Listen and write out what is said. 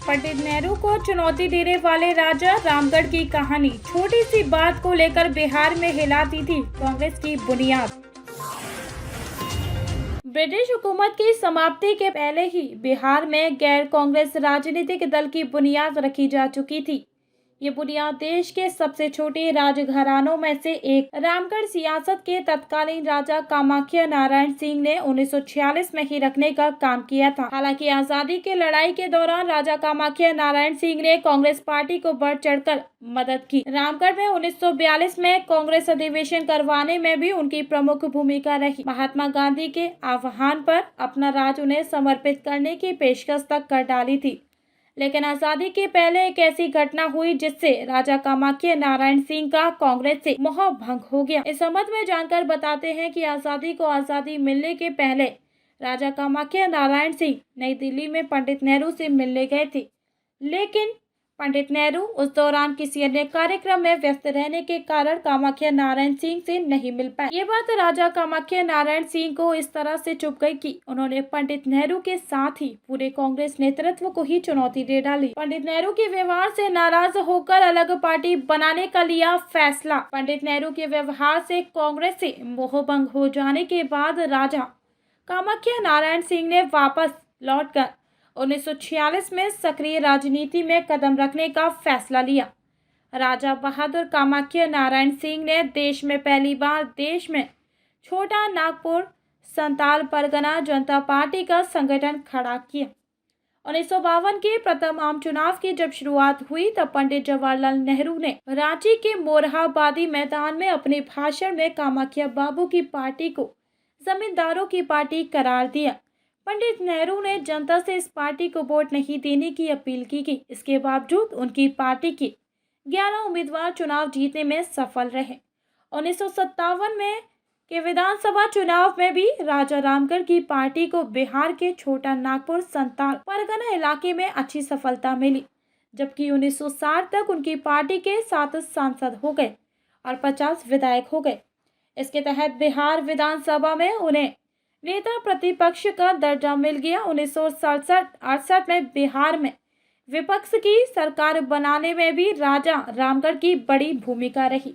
पंडित नेहरू को चुनौती देने वाले राजा रामगढ़ की कहानी। छोटी सी बात को लेकर बिहार में हिलाती थी कांग्रेस की बुनियाद। ब्रिटिश हुकूमत की समाप्ति के पहले ही बिहार में गैर कांग्रेस राजनीतिक दल की बुनियाद रखी जा चुकी थी। ये बुनियाद देश के सबसे छोटे राजघरानों में से एक रामगढ़ सियासत के तत्कालीन राजा कामाख्या नारायण सिंह ने 1946 में ही रखने का काम किया था। हालांकि आजादी की लड़ाई के दौरान राजा कामाख्या नारायण सिंह ने कांग्रेस पार्टी को बढ़ चढ़कर मदद की। रामगढ़ में 1942 में कांग्रेस अधिवेशन करवाने में भी उनकी प्रमुख भूमिका रही। महात्मा गांधी के आह्वान पर अपना राज उन्हें समर्पित करने की पेशकश तक कर डाली थी। लेकिन आजादी के पहले एक ऐसी घटना हुई जिससे राजा कामाख्या नारायण सिंह का कांग्रेस से मोह भंग हो गया। इस संबंध में जानकर बताते हैं कि आजादी मिलने के पहले राजा कामाख्या नारायण सिंह नई दिल्ली में पंडित नेहरू से मिलने गए थे, लेकिन पंडित नेहरू उस दौरान किसी अन्य कार्यक्रम में व्यस्त रहने के कारण कामाख्या नारायण सिंह से नहीं मिल पाए। ये बात राजा कामाख्या नारायण सिंह को इस तरह से चुभ गई कि उन्होंने पंडित नेहरू के साथ ही पूरे कांग्रेस नेतृत्व को ही चुनौती दे डाली। पंडित नेहरू के व्यवहार से नाराज होकर अलग पार्टी बनाने का लिया फैसला। पंडित नेहरू के व्यवहार से कांग्रेस से मोहभंग हो जाने के बाद राजा कामाख्या नारायण सिंह ने वापस लौटकर 1946 में सक्रिय राजनीति में कदम रखने का फैसला लिया। राजा बहादुर कामाख्या नारायण सिंह ने देश में पहली बार छोटा नागपुर संताल परगना जनता पार्टी का संगठन खड़ा किया। 1952 के प्रथम आम चुनाव की जब शुरुआत हुई तब पंडित जवाहरलाल नेहरू ने रांची के मोरहाबादी मैदान में अपने भाषण में कामाख्या बाबू की पार्टी को जमींदारों की पार्टी करार दिया। पंडित नेहरू ने जनता से इस पार्टी को वोट नहीं देने की अपील की। इसके बावजूद उनकी पार्टी के 11 उम्मीदवार चुनाव जीतने में सफल रहे। 1957 में के विधानसभा चुनाव में भी राजा रामगढ़ की पार्टी को बिहार के छोटा नागपुर संताल परगना इलाके में अच्छी सफलता मिली, जबकि 1960 तक उनकी पार्टी के 7 सांसद हो गए और 50 विधायक हो गए। इसके तहत बिहार विधानसभा में उन्हें नेता प्रतिपक्ष का दर्जा मिल गया। 1967-68 में बिहार में विपक्ष की सरकार बनाने में भी राजा रामगढ़ की बड़ी भूमिका रही।